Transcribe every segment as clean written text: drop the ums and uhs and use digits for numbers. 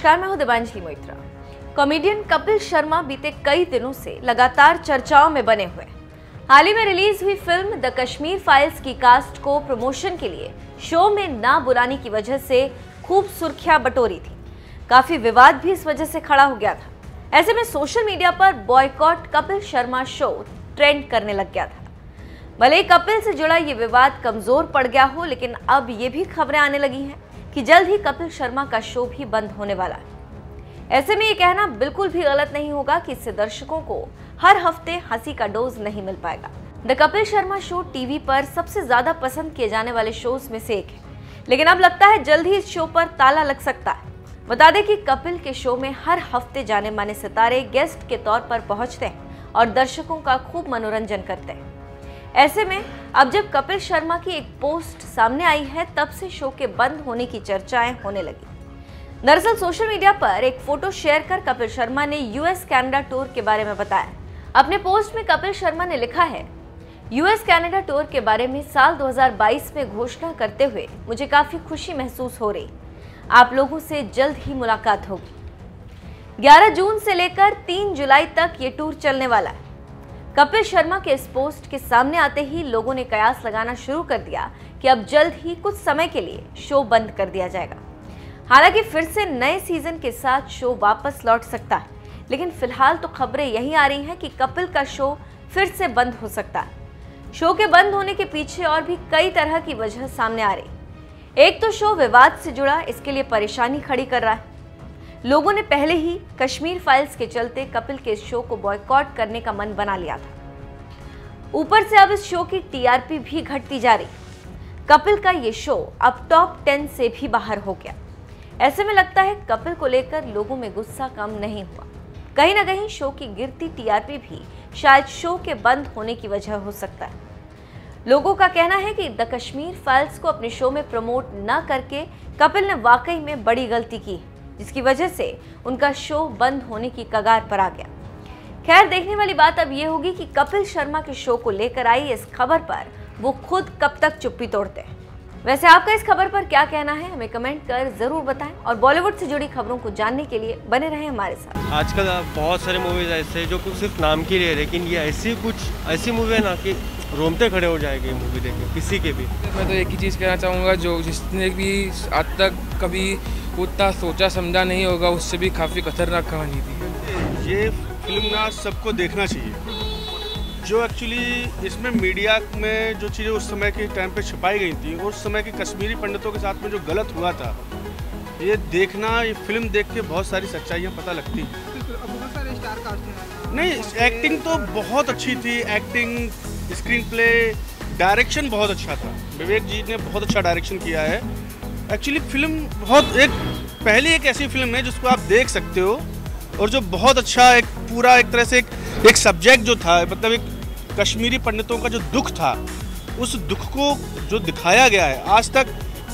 नमस्कार, मैं हूं दिबांजलि मोइत्रा। कॉमेडियन कपिल शर्मा बीते कई दिनों से लगातार चर्चाओं में बने हुए। हाल ही में रिलीज हुई फिल्म द कश्मीर फाइल्स की कास्ट को प्रमोशन के लिए शो में ना बुलाने की वजह से खूब सुर्खियां बटोरी थी। काफी विवाद भी इस वजह से खड़ा हो गया था। ऐसे में सोशल मीडिया पर boycott Kapil Sharma show trend करने लग गया था। भले ही कपिल से जुड़ा ये विवाद कमजोर पड़ गया हो, लेकिन अब ये भी खबरें आने लगी हैं कि जल्द ही कपिल शर्मा का शो भी बंद होने वाला है। ऐसे में ये कहना बिल्कुल भी गलत नहीं होगा कि इससे दर्शकों को हर हफ्ते हंसी का डोज नहीं मिल पाएगा। The Kapil Sharma show TV पर सबसे ज्यादा पसंद किए जाने वाले शोज में से एक है, लेकिन अब लगता है जल्द ही इस शो पर ताला लग सकता है। बता दें कि कपिल के शो में हर हफ्ते जाने माने सितारे गेस्ट के तौर पर पहुंचते हैं और दर्शकों का खूब मनोरंजन करते हैं। ऐसे में अब जब कपिल शर्मा की एक पोस्ट सामने आई है, तब से शो के बंद होने की चर्चाएं होने लगी। दरअसल सोशल मीडिया पर एक फोटो शेयर कर कपिल शर्मा ने यूएस कनाडा टूर के बारे में बताया। अपने पोस्ट में कपिल शर्मा ने लिखा है, यूएस कनाडा टूर के बारे में साल 2022 में घोषणा करते हुए मुझे काफी खुशी महसूस हो रही। आप लोगों से जल्द ही मुलाकात होगी। 11 जून से लेकर 3 जुलाई तक ये टूर चलने वाला है। कपिल शर्मा के इस पोस्ट के सामने आते ही लोगों ने कयास लगाना शुरू कर दिया कि अब जल्द ही कुछ समय के लिए शो बंद कर दिया जाएगा। हालांकि फिर से नए सीजन के साथ शो वापस लौट सकता है, लेकिन फिलहाल तो खबरें यही आ रही हैं कि कपिल का शो फिर से बंद हो सकता है। शो के बंद होने के पीछे और भी कई तरह की वजह सामने आ रही। एक तो शो विवाद से जुड़ा, इसके लिए परेशानी खड़ी कर रहा है। लोगों ने पहले ही कश्मीर फाइल्स के चलते कपिल के शो को बॉयकॉट करने का मन बना लिया था। ऊपर से अब इस शो की टीआरपी भी घटती जा रही। कपिल का ये शो अब टॉप 10 से भी बाहर हो गया। ऐसे में लगता है कपिल को लेकर लोगों में गुस्सा कम नहीं हुआ। कहीं ना कहीं शो की गिरती टीआरपी भी शायद शो के बंद होने की वजह हो सकता है। लोगों का कहना है कि द कश्मीर फाइल्स को अपने शो में प्रमोट न करके कपिल ने वाकई में बड़ी गलती की, जिसकी वजह से उनका शो बंद होने की कगार पर आ गया। खैर, देखने वाली बात अब ये होगी कि कपिल शर्मा के शो को लेकर आई इस खबर पर वो खुद कब तक चुप्पी तोड़ते हैं। वैसे आपका इस खबर पर क्या कहना है, हमें कमेंट कर जरूर बताएं और बॉलीवुड से जुड़ी खबरों को जानने के लिए बने रहें हमारे साथ। आजकल बहुत सारे मूवीज ऐसे जो कुछ सिर्फ नाम के लिए, लेकिन ये ऐसी मूवी है ना कि रोमते खड़े हो जाएंगे मूवी देख के किसी के भी। मैं तो एक ही चीज़ कहना चाहूँगा, जो जिसने भी आज तक कभी उतना सोचा समझा नहीं होगा, उससे भी काफ़ी खतरनाक कहानी थी। ये फिल्म ना सबको देखना चाहिए। जो एक्चुअली इसमें मीडिया में जो चीज़ें उस समय के टाइम पे छुपाई गई थी, उस समय के कश्मीरी पंडितों के साथ में जो गलत हुआ था, ये देखना, ये फिल्म देख के बहुत सारी सच्चाइयाँ पता लगती हैं। बहुत सारे स्टार कास्ट हैं। नहीं, एक्टिंग तो बहुत अच्छी थी। एक्टिंग, स्क्रीन प्ले, डायरेक्शन बहुत अच्छा था। विवेक जी ने बहुत अच्छा डायरेक्शन किया है। एक्चुअली फिल्म पहली एक ऐसी फिल्म है जिसको आप देख सकते हो, और जो बहुत अच्छा एक पूरा एक तरह से एक सब्जेक्ट जो था, मतलब एक कश्मीरी पंडितों का जो दुख था, उस दुख को जो दिखाया गया है। आज तक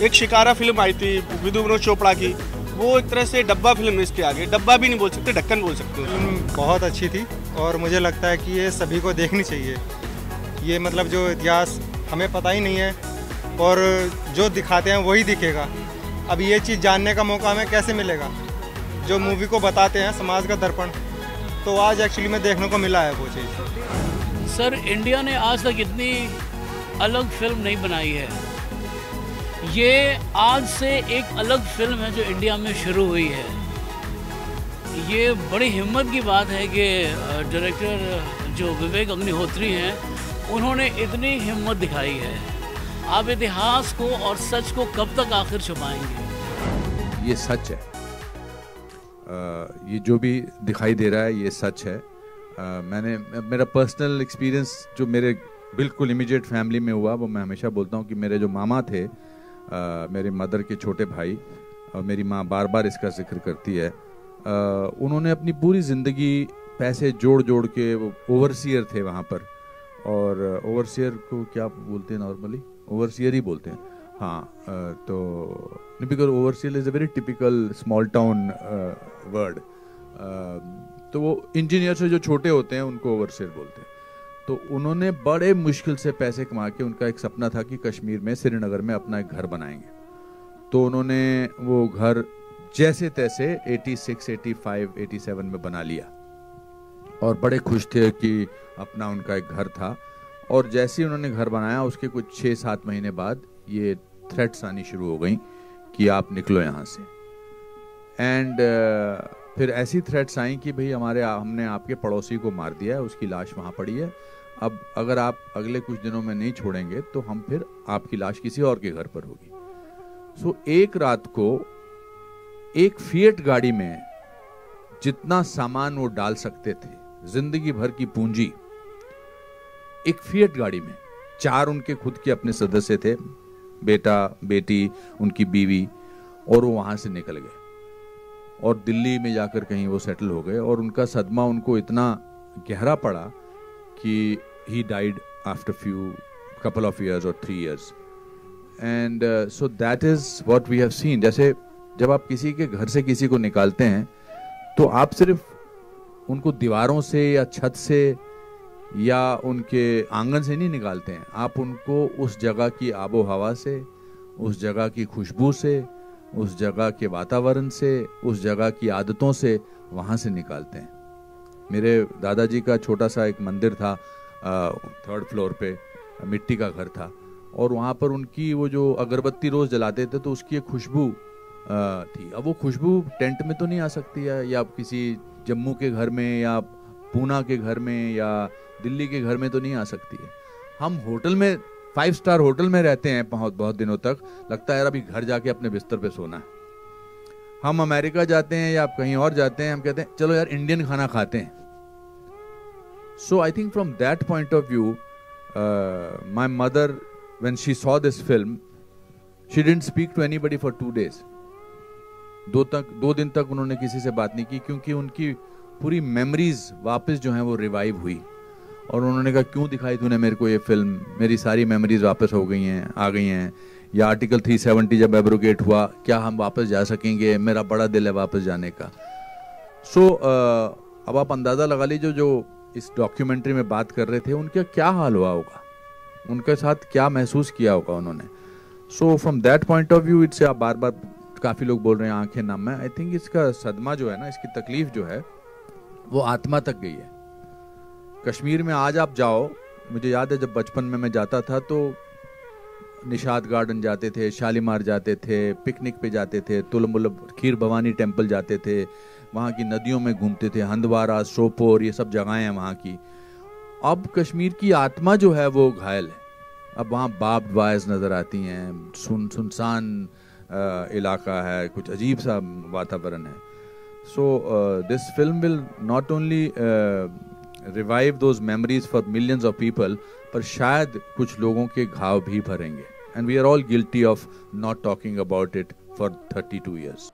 एक शिकारा फिल्म आई थी विधु विनोद चोपड़ा की, वो एक तरह से डब्बा फिल्म है। इसके आगे डब्बा भी नहीं बोल सकते, ढक्कन बोल सकते हो। फिल्म बहुत अच्छी थी और मुझे लगता है कि ये सभी को देखनी चाहिए। ये मतलब जो इतिहास हमें पता ही नहीं है और जो दिखाते हैं वही दिखेगा। अब ये चीज़ जानने का मौका हमें कैसे मिलेगा? जो मूवी को बताते हैं समाज का दर्पण, तो आज एक्चुअली में देखने को मिला है वो चीज़। सर, इंडिया ने आज तक इतनी अलग फिल्म नहीं बनाई है। ये आज से एक अलग फिल्म है जो इंडिया में शुरू हुई है। ये बड़ी हिम्मत की बात है कि डायरेक्टर जो विवेक अग्निहोत्री हैं, उन्होंने इतनी हिम्मत दिखाई है। आप इतिहास को और सच को कब तक आखिर छुपाएंगे? ये सच है। ये जो भी दिखाई दे रहा है ये सच है। मेरा पर्सनल एक्सपीरियंस जो मेरे बिल्कुल इमीडिएट फैमिली में हुआ, वो मैं हमेशा बोलता हूँ कि मेरे जो मामा थे, मेरी मदर के छोटे भाई, और मेरी माँ बार बार इसका जिक्र करती है, उन्होंने अपनी पूरी ज़िंदगी पैसे जोड़ जोड़ के, वो ओवरसियर थे वहाँ पर, और ओवरसियर को क्या बोलते हैं नॉर्मली? ओवरसियर ही बोलते हैं। हाँ, तो because overseer is a very typical small town word. तो वो इंजीनियर से जो छोटे होते हैं उनको ओवरसियर बोलते हैं। तो उन्होंने बड़े मुश्किल से पैसे कमा के, उनका एक सपना था कि कश्मीर में, श्रीनगर में अपना एक घर बनाएंगे। तो उन्होंने वो घर जैसे तैसे 86, 85, 87 में बना लिया और बड़े खुश थे कि अपना उनका एक घर था। और जैसे ही उन्होंने घर बनाया उसके कुछ 6-7 महीने बाद ये थ्रेट्स आनी शुरू हो गई कि आप निकलो यहाँ से। एंड फिर ऐसी थ्रेट्स आई कि भाई हमने आपके पड़ोसी को मार दिया है, उसकी लाश वहाँ पड़ी है, अब अगर आप अगले कुछ दिनों में नहीं छोड़ेंगे तो हम फिर आपकी लाश किसी और के घर पर होगी। सो एक रात को एक फिएट गाड़ी में जितना सामान वो डाल सकते थे, जिंदगी भर की पूंजी, एक फिएट गाड़ी में 4 उनके खुद के अपने सदस्य थे, बेटा, बेटी, उनकी बीवी, और वो वहां से निकल गए और दिल्ली में जाकर कहीं वो सेटल हो गए। और उनका सदमा उनको इतना गहरा पड़ा कि he died after couple of years or 3 years. And so that is what we have seen. जैसे जब आप किसी के घर से किसी को निकालते हैं तो आप सिर्फ उनको दीवारों से या छत से या उनके आंगन से नहीं निकालते हैं, आप उनको उस जगह की आबो हवा से, उस जगह की खुशबू से, उस जगह के वातावरण से, उस जगह की आदतों से वहाँ से निकालते हैं। मेरे दादाजी का छोटा सा एक मंदिर था, 3rd फ्लोर पे, मिट्टी का घर था, और वहाँ पर उनकी वो जो अगरबत्ती रोज जलाते थे तो उसकी एक खुशबू थी। अब वो खुशबू टेंट में तो नहीं आ सकती है, या किसी जम्मू के घर में या पूना के घर में या दिल्ली के घर में तो नहीं आ सकती है। हम होटल में, 5 स्टार होटल में रहते हैं बहुत दिनों तक, लगता है यार अभी घर जाके अपने बिस्तर पे सोना है। हम अमेरिका जाते हैं या कहीं और जाते हैं, हम कहते हैं चलो यार इंडियन खाना खाते हैं। So I think from that point of view, my mother, when she saw this film, she didn't speak to anybody for 2 days. 2 दिन तक उन्होंने किसी से बात नहीं की, क्योंकि उनकी पूरी मेमोरीज वापस जो हैं वो रिवाइव हुई। और उन्होंने कहा क्यों दिखाई तूने मेरे को ये फिल्म, मेरी सारी मेमोरीज वापस हो गई हैं, आ गई हैं। या आर्टिकल 370 जब एब्रोगेट हुआ, क्या हम वापस जा सकेंगे, मेरा बड़ा दिल है वापस जाने का। सो अब आप अंदाज़ा लगा लीजिए जो इस डॉक्यूमेंट्री में बात कर रहे थे उनका क्या हाल हुआ होगा, उनके साथ क्या महसूस किया होगा उन्होंने। So from that point of view it's, बार बार काफ़ी लोग बोल रहे हैं आंखें नम है, आई थिंक इसका सदमा जो है ना, इसकी तकलीफ जो है वो आत्मा तक गई है। कश्मीर में आज आप जाओ, मुझे याद है जब बचपन में मैं जाता था तो निशाद गार्डन जाते थे, शालीमार जाते थे, पिकनिक पे जाते थे, तुलमुल खीर भवानी टेम्पल जाते थे, वहाँ की नदियों में घूमते थे, हंदवारा, सोपोर, ये सब जगहें हैं वहाँ की। अब कश्मीर की आत्मा जो है वो घायल है। अब वहाँ बार्ब्ड वायर्स नज़र आती हैं, सुनसान इलाका है, कुछ अजीब सा वातावरण है। So this film will not only revive those memories for millions of people, पर शायद कुछ लोगों के घाव भी भरेंगे। And we are all guilty of not talking about it for 32 years.